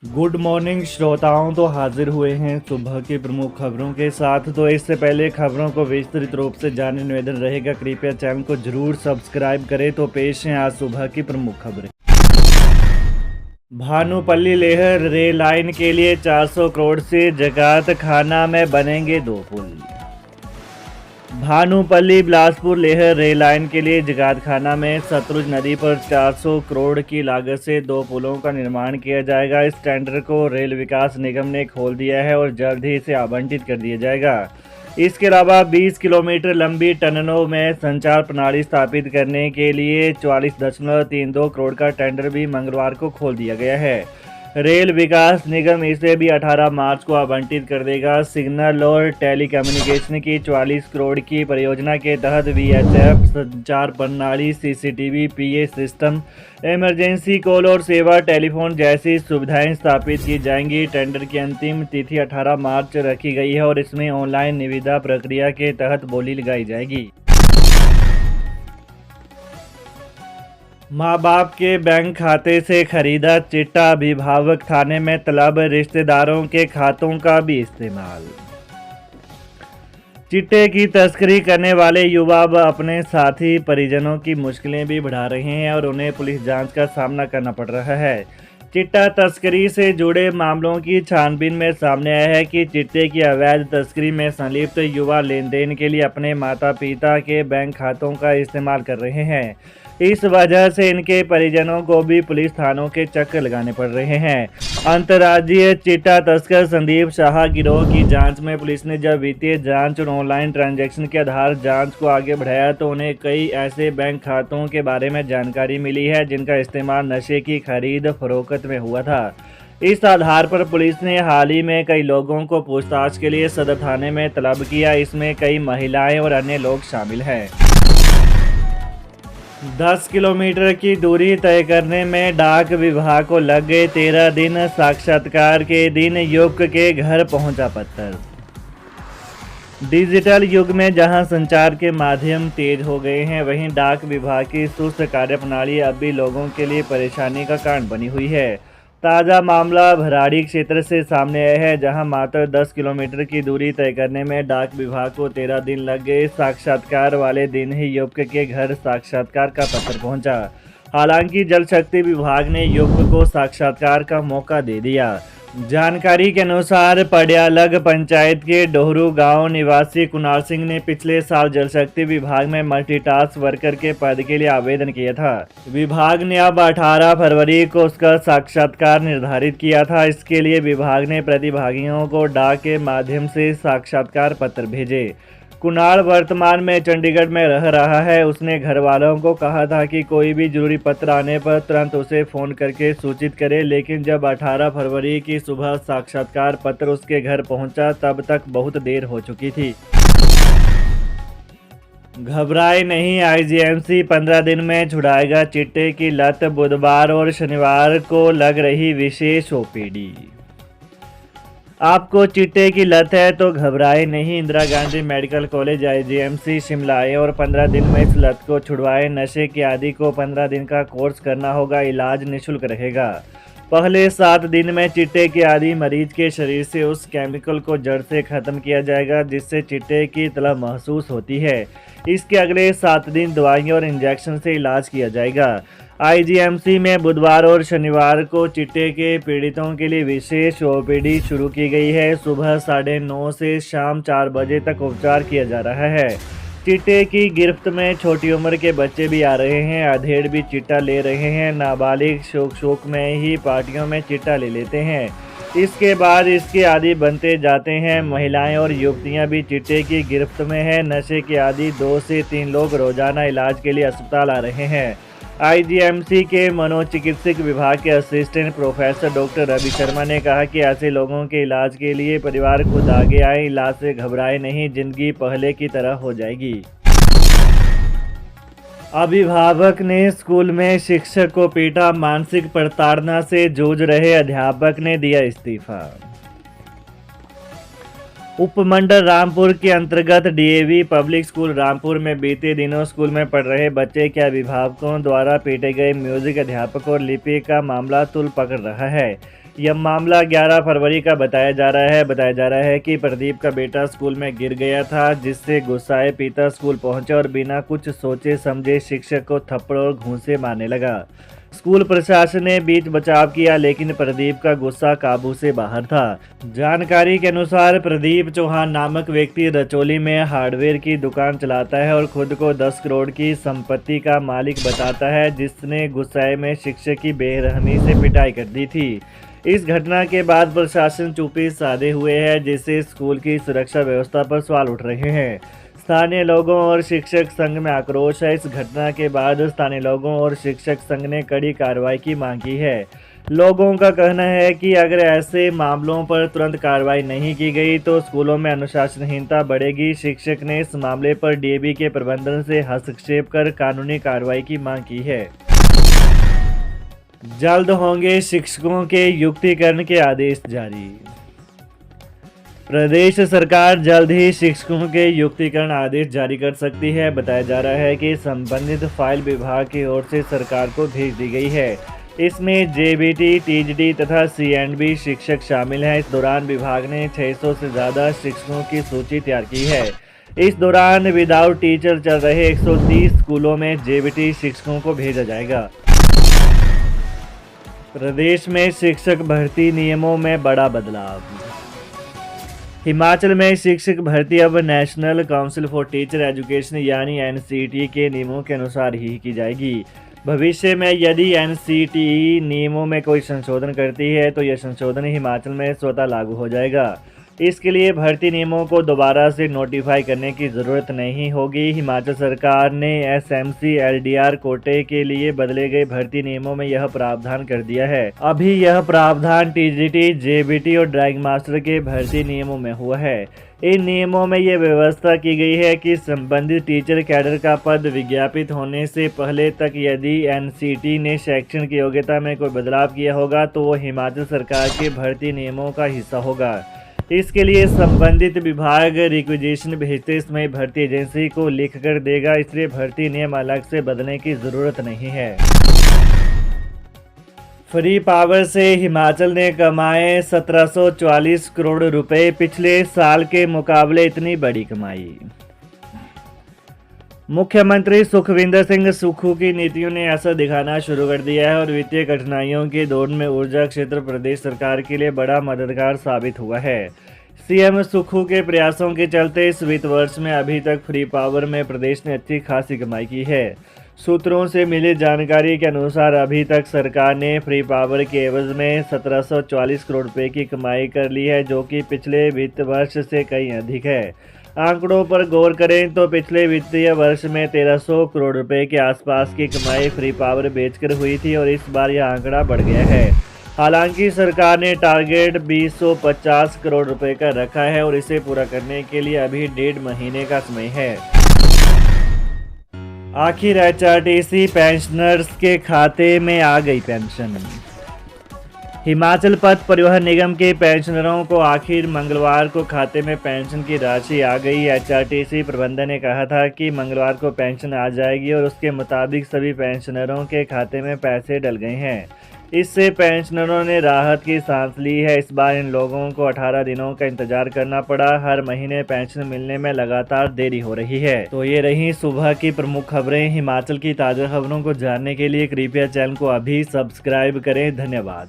Good morning श्रोताओं, तो हाजिर हुए हैं सुबह की प्रमुख खबरों के साथ। तो इससे पहले खबरों को विस्तृत रूप से जानने निवेदन रहेगा, कृपया चैनल को जरूर सब्सक्राइब करें। तो पेश हैं आज सुबह की प्रमुख खबरें। भानुपल्ली लेह रेल लाइन के लिए 400 करोड़ से जगात खाना में बनेंगे 2 पुल। भानुपल्ली बिलासपुर लेह रेल लाइन के लिए जगातखाना में सतलुज नदी पर 400 करोड़ की लागत से 2 पुलों का निर्माण किया जाएगा। इस टेंडर को रेल विकास निगम ने खोल दिया है और जल्द ही इसे आवंटित कर दिया जाएगा। इसके अलावा 20 किलोमीटर लंबी टनलों में संचार प्रणाली स्थापित करने के लिए 44.32 करोड़ का टेंडर भी मंगलवार को खोल दिया गया है। रेल विकास निगम इसे भी 18 मार्च को आवंटित कर देगा। सिग्नल और टेलीकम्युनिकेशन की 44 करोड़ की परियोजना के तहत VHF संचार प्रणाली, CCTV, PA system, emergency call और सेवा टेलीफोन जैसी सुविधाएं स्थापित की जाएंगी। टेंडर की अंतिम तिथि 18 मार्च रखी गई है और इसमें ऑनलाइन निविदा प्रक्रिया के तहत बोली लगाई जाएगी। माँ बाप के बैंक खाते से खरीदा चिट्टा, अभिभावक थाने में तलब, रिश्तेदारों के खातों का भी इस्तेमाल। चिट्टे की तस्करी करने वाले युवा अब अपने साथी परिजनों की मुश्किलें भी बढ़ा रहे हैं और उन्हें पुलिस जांच का सामना करना पड़ रहा है। चिट्टा तस्करी से जुड़े मामलों की छानबीन में सामने आया है कि चिट्टे की अवैध तस्करी में संलिप्त युवा लेन देन के लिए अपने माता पिता के बैंक खातों का इस्तेमाल कर रहे हैं। इस वजह से इनके परिजनों को भी पुलिस थानों के चक्कर लगाने पड़ रहे हैं। अंतर्राज्यीय चिट्टा तस्कर संदीप शाह गिरोह की जांच में पुलिस ने जब वित्तीय जांच और ऑनलाइन ट्रांजैक्शन के आधार जांच को आगे बढ़ाया तो उन्हें कई ऐसे बैंक खातों के बारे में जानकारी मिली है जिनका इस्तेमाल नशे की खरीद फरोख्त में हुआ था। इस आधार पर पुलिस ने हाल ही में कई लोगों को पूछताछ के लिए सदर थाने में तलब किया। इसमें कई महिलाएं और अन्य लोग शामिल हैं। 10 किलोमीटर की दूरी तय करने में डाक विभाग को लग गए 13 दिन। साक्षात्कार के दिन युवक के घर पहुंचा पत्र। डिजिटल युग में जहां संचार के माध्यम तेज हो गए हैं, वहीं डाक विभाग की सुस्त कार्यप्रणाली अब भी लोगों के लिए परेशानी का कारण बनी हुई है। ताज़ा मामला भराड़ी क्षेत्र से सामने आया है, जहां मात्र 10 किलोमीटर की दूरी तय करने में डाक विभाग को 13 दिन लग गए। साक्षात्कार वाले दिन ही युवक के घर साक्षात्कार का पत्र पहुंचा। हालांकि जल शक्ति विभाग ने युवक को साक्षात्कार का मौका दे दिया। जानकारी के अनुसार पडियालग पंचायत के डोहरू गांव निवासी कुणाल सिंह ने पिछले साल जल शक्ति विभाग में मल्टीटास्क वर्कर के पद के लिए आवेदन किया था। विभाग ने अब 18 फरवरी को उसका साक्षात्कार निर्धारित किया था। इसके लिए विभाग ने प्रतिभागियों को डाक के माध्यम से साक्षात्कार पत्र भेजे। कुणाल वर्तमान में चंडीगढ़ में रह रहा है। उसने घर वालों को कहा था कि कोई भी जरूरी पत्र आने पर तुरंत उसे फ़ोन करके सूचित करे, लेकिन जब 18 फरवरी की सुबह साक्षात्कार पत्र उसके घर पहुंचा तब तक बहुत देर हो चुकी थी। घबराए नहीं, IGMC 15 दिन में छुड़ाएगा चिट्टे की लत। बुधवार और शनिवार को लग रही विशेष OPD। आपको चिट्टे की लत है तो घबराए नहीं। Indira Gandhi medical college IGMC Shimla आए और 15 दिन में इस लत को छुड़वाए। नशे के आदी को 15 दिन का कोर्स करना होगा। इलाज निःशुल्क रहेगा। पहले 7 दिन में चिट्टे के आदी मरीज के शरीर से उस केमिकल को जड़ से खत्म किया जाएगा जिससे चिट्टे की तलब महसूस होती है। इसके अगले 7 दिन दवाइयों और इंजेक्शन से इलाज किया जाएगा। IGMC में बुधवार और शनिवार को चिट्टे के पीड़ितों के लिए विशेष OPD शुरू की गई है। सुबह 9:30 से शाम 4 बजे तक उपचार किया जा रहा है। चिट्टे की गिरफ्त में छोटी उम्र के बच्चे भी आ रहे हैं। अधेड़ भी चिट्टा ले रहे हैं। नाबालिग शौक में ही पार्टियों में चिट्टा ले लेते हैं। इसके बाद इसके आदी बनते जाते हैं। महिलाएं और युवतियां भी चिट्टे की गिरफ्त में हैं। नशे के आदी 2 से 3 लोग रोजाना इलाज के लिए अस्पताल आ रहे हैं। IGMC के मनोचिकित्सक विभाग के assistant professor doctor Ravi Sharma ने कहा कि ऐसे लोगों के इलाज के लिए परिवार खुद आगे आए। इलाज से घबराए नहीं, जिंदगी पहले की तरह हो जाएगी। अभिभावक ने स्कूल में शिक्षक को पीटा। मानसिक प्रताड़ना से जूझ रहे अध्यापक ने दिया इस्तीफा। उपमंडल रामपुर के अंतर्गत DAV पब्लिक स्कूल रामपुर में बीते दिनों स्कूल में पढ़ रहे बच्चे के अभिभावकों द्वारा पीटे गए म्यूजिक अध्यापक और लिपि का मामला तूल पकड़ रहा है। यह मामला 11 फरवरी का बताया जा रहा है कि प्रदीप का बेटा स्कूल में गिर गया था, जिससे गुस्साए पिता स्कूल पहुंचे और बिना कुछ सोचे समझे शिक्षक को थप्पड़ और घूंसे मारने लगा। स्कूल प्रशासन ने बीच बचाव किया, लेकिन प्रदीप का गुस्सा काबू से बाहर था। जानकारी के अनुसार प्रदीप चौहान नामक व्यक्ति रचौली में हार्डवेयर की दुकान चलाता है और खुद को 10 करोड़ की संपत्ति का मालिक बताता है, जिसने गुस्से में शिक्षक की बेरहमी से पिटाई कर दी थी। इस घटना के बाद प्रशासन चुप्पी साधे हुए है, जिससे स्कूल की सुरक्षा व्यवस्था पर सवाल उठ रहे हैं। स्थानीय लोगों और शिक्षक संघ में आक्रोश है। इस घटना के बाद स्थानीय लोगों और शिक्षक संघ ने कड़ी कार्रवाई की मांग की है। लोगों का कहना है कि अगर ऐसे मामलों पर तुरंत कार्रवाई नहीं की गई तो स्कूलों में अनुशासनहीनता बढ़ेगी। शिक्षक ने इस मामले पर डीएवी के प्रबंधन से हस्तक्षेप कर कानूनी कार्रवाई की मांग की है। जल्द होंगे शिक्षकों के युक्तिकरण के आदेश जारी। प्रदेश सरकार जल्द ही शिक्षकों के युक्तिकरण आदेश जारी कर सकती है। बताया जा रहा है कि संबंधित फाइल विभाग की ओर से सरकार को भेज दी गई है। इसमें जेबीटी, टीजीटी तथा सीएंडबी शिक्षक शामिल हैं। इस दौरान विभाग ने 600 से ज़्यादा शिक्षकों की सूची तैयार की है। इस दौरान विदाउट टीचर चल रहे 130 स्कूलों में जेबीटी शिक्षकों को भेजा जाएगा। प्रदेश में शिक्षक भर्ती नियमों में बड़ा बदलाव। हिमाचल में शिक्षक भर्ती अब national council for teacher education यानी एनसीटी के नियमों के अनुसार ही की जाएगी। भविष्य में यदि एनसीटी नियमों में कोई संशोधन करती है तो यह संशोधन हिमाचल में स्वतः लागू हो जाएगा। इसके लिए भर्ती नियमों को दोबारा से नोटिफाई करने की ज़रूरत नहीं होगी। हिमाचल सरकार ने एसएमसी एलडीआर कोटे के लिए बदले गए भर्ती नियमों में यह प्रावधान कर दिया है। अभी यह प्रावधान टीजीटी, जेबीटी और ड्राइंग मास्टर के भर्ती नियमों में हुआ है। इन नियमों में यह व्यवस्था की गई है कि संबंधित टीचर कैडर का पद विज्ञापित होने से पहले तक यदि एनसीटी ने शैक्षणिक योग्यता में कोई बदलाव किया होगा तो वो हिमाचल सरकार के भर्ती नियमों का हिस्सा होगा। इसके लिए संबंधित विभाग रिक्विजिशन भेजते समय भर्ती एजेंसी को लिख कर देगा, इसलिए भर्ती नियम अलग से बदलने की जरूरत नहीं है। फ्री पावर से हिमाचल ने कमाए 1744 करोड़ रुपए, पिछले साल के मुकाबले इतनी बड़ी कमाई। मुख्यमंत्री सुखविंदर सिंह सुक्खू की नीतियों ने असर दिखाना शुरू कर दिया है और वित्तीय कठिनाइयों के दौर में ऊर्जा क्षेत्र प्रदेश सरकार के लिए बड़ा मददगार साबित हुआ है। सीएम सुक्खू के प्रयासों के चलते इस वित्त वर्ष में अभी तक फ्री पावर में प्रदेश ने अच्छी खासी कमाई की है। सूत्रों से मिली जानकारी के अनुसार अभी तक सरकार ने फ्री पावर के एवज में 1744 करोड़ रुपए की कमाई कर ली है, जो कि पिछले वित्त वर्ष से कहीं अधिक है। आंकड़ों पर गौर करें तो पिछले वित्तीय वर्ष में 1300 करोड़ रुपए के आसपास की कमाई फ्री पावर बेचकर हुई थी और इस बार यह आंकड़ा बढ़ गया है। हालांकि सरकार ने टारगेट 250 करोड़ रुपए का रखा है और इसे पूरा करने के लिए अभी 1.5 महीने का समय है। आखिर एचआरटीसी पेंशनर्स के खाते में आ गई पेंशन। हिमाचल पथ परिवहन निगम के पेंशनरों को आखिर मंगलवार को खाते में पेंशन की राशि आ गई। एचआरटीसी प्रबंधन ने कहा था कि मंगलवार को पेंशन आ जाएगी और उसके मुताबिक सभी पेंशनरों के खाते में पैसे डल गए हैं। इससे पेंशनरों ने राहत की सांस ली है। इस बार इन लोगों को 18 दिनों का इंतजार करना पड़ा। हर महीने पेंशन मिलने में लगातार देरी हो रही है। तो ये रही सुबह की प्रमुख खबरें। हिमाचल की ताज़ा खबरों को जानने के लिए कृपया चैनल को अभी सब्सक्राइब करें। धन्यवाद।